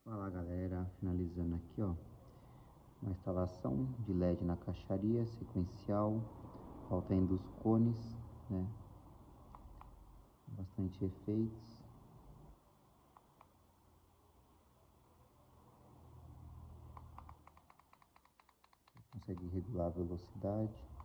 Fala galera, finalizando aqui ó, uma instalação de LED na caixaria sequencial, falta ainda os cones, né, bastante efeitos. Consegue regular a velocidade.